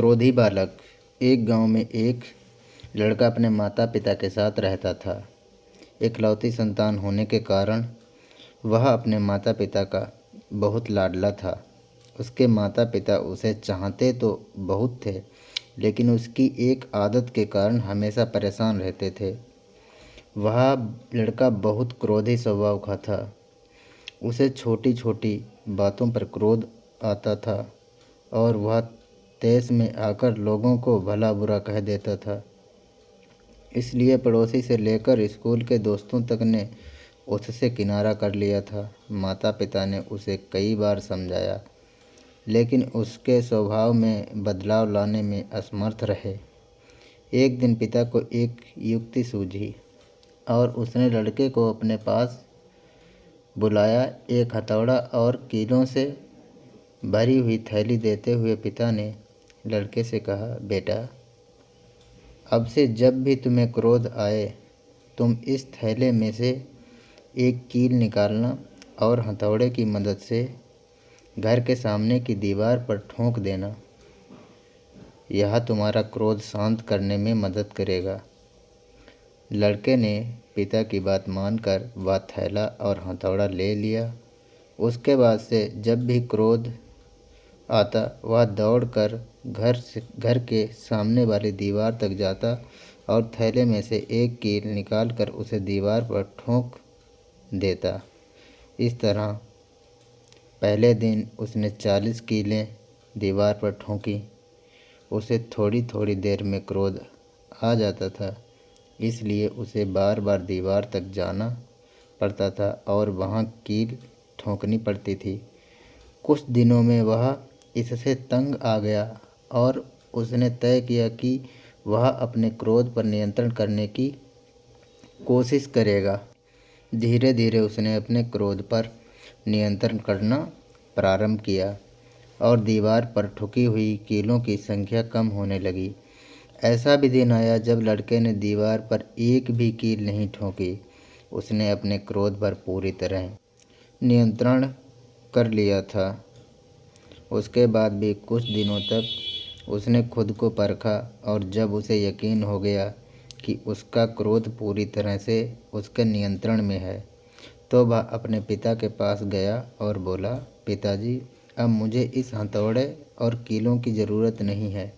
क्रोधी बालक। एक गांव में एक लड़का अपने माता पिता के साथ रहता था। इकलौती संतान होने के कारण वह अपने माता पिता का बहुत लाडला था। उसके माता पिता उसे चाहते तो बहुत थे, लेकिन उसकी एक आदत के कारण हमेशा परेशान रहते थे। वह लड़का बहुत क्रोधी स्वभाव का था। उसे छोटी छोटी बातों पर क्रोध आता था और वह तेज में आकर लोगों को भला बुरा कह देता था। इसलिए पड़ोसी से लेकर स्कूल के दोस्तों तक ने उससे किनारा कर लिया था। माता पिता ने उसे कई बार समझाया, लेकिन उसके स्वभाव में बदलाव लाने में असमर्थ रहे। एक दिन पिता को एक युक्ति सूझी और उसने लड़के को अपने पास बुलाया। एक हथौड़ा और कीलों से भरी हुई थैली देते हुए पिता ने लड़के से कहा, बेटा, अब से जब भी तुम्हें क्रोध आए, तुम इस थैले में से एक कील निकालना और हथौड़े की मदद से घर के सामने की दीवार पर ठोक देना। यह तुम्हारा क्रोध शांत करने में मदद करेगा। लड़के ने पिता की बात मानकर वह थैला और हथौड़ा ले लिया। उसके बाद से जब भी क्रोध आता, वह दौड़कर घर के सामने वाली दीवार तक जाता और थैले में से एक कील निकालकर उसे दीवार पर ठोक देता। इस तरह पहले दिन उसने 40 कीलें दीवार पर ठोंकी। उसे थोड़ी थोड़ी देर में क्रोध आ जाता था, इसलिए उसे बार बार दीवार तक जाना पड़ता था और वहाँ कील ठोंकनी पड़ती थी। कुछ दिनों में वह इससे तंग आ गया और उसने तय किया कि वह अपने क्रोध पर नियंत्रण करने की कोशिश करेगा। धीरे धीरे उसने अपने क्रोध पर नियंत्रण करना प्रारंभ किया और दीवार पर ठुकी हुई कीलों की संख्या कम होने लगी। ऐसा भी दिन आया जब लड़के ने दीवार पर एक भी कील नहीं ठोकी। उसने अपने क्रोध पर पूरी तरह नियंत्रण कर लिया था। उसके बाद भी कुछ दिनों तक उसने खुद को परखा और जब उसे यकीन हो गया कि उसका क्रोध पूरी तरह से उसके नियंत्रण में है, तो वह अपने पिता के पास गया और बोला, पिताजी, अब मुझे इस हथौड़े और कीलों की ज़रूरत नहीं है,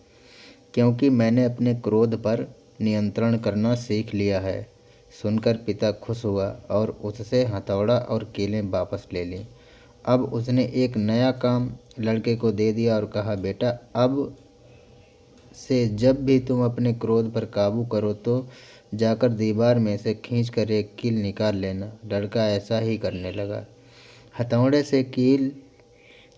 क्योंकि मैंने अपने क्रोध पर नियंत्रण करना सीख लिया है। सुनकर पिता खुश हुआ और उससे हथौड़ा और कीलें वापस ले लीं। अब उसने एक नया काम लड़के को दे दिया और कहा, बेटा, अब से जब भी तुम अपने क्रोध पर काबू करो तो जाकर दीवार में से खींचकर एक कील निकाल लेना। लड़का ऐसा ही करने लगा। हथौड़े से कील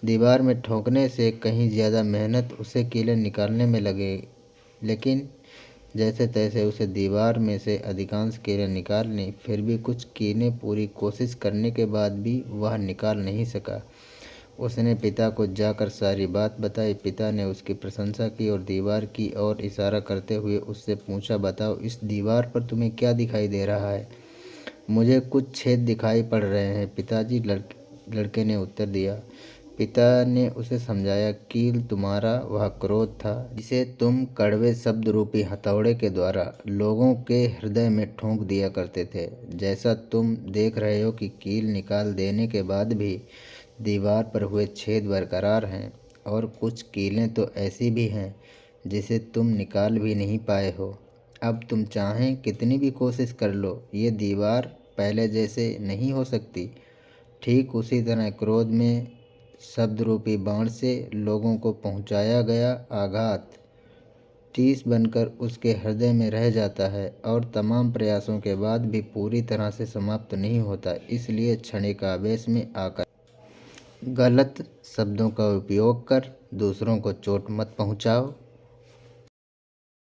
दीवार में ठोकने से कहीं ज़्यादा मेहनत उसे कीलें निकालने में लगे, लेकिन जैसे तैसे उसे दीवार में से अधिकांश कीलें निकाल ली। फिर भी कुछ कीलें पूरी कोशिश करने के बाद भी वह निकाल नहीं सका। उसने पिता को जाकर सारी बात बताई। पिता ने उसकी प्रशंसा की और दीवार की ओर इशारा करते हुए उससे पूछा, बताओ, इस दीवार पर तुम्हें क्या दिखाई दे रहा है? मुझे कुछ छेद दिखाई पड़ रहे हैं, पिताजी, लड़के ने उत्तर दिया। पिता ने उसे समझाया, कील तुम्हारा वह क्रोध था जिसे तुम कड़वे शब्द रूपी हथौड़े के द्वारा लोगों के हृदय में ठोंक दिया करते थे। जैसा तुम देख रहे हो कि कील निकाल देने के बाद भी दीवार पर हुए छेद बरकरार हैं, और कुछ कीलें तो ऐसी भी हैं जिसे तुम निकाल भी नहीं पाए हो। अब तुम चाहें कितनी भी कोशिश कर लो, ये दीवार पहले जैसे नहीं हो सकती। ठीक उसी तरह क्रोध में शब्द रूपी बाण से लोगों को पहुंचाया गया आघात टीस बनकर उसके हृदय में रह जाता है और तमाम प्रयासों के बाद भी पूरी तरह से समाप्त नहीं होता। इसलिए क्षणिक आवेश में आकर गलत शब्दों का उपयोग कर दूसरों को चोट मत पहुंचाओ।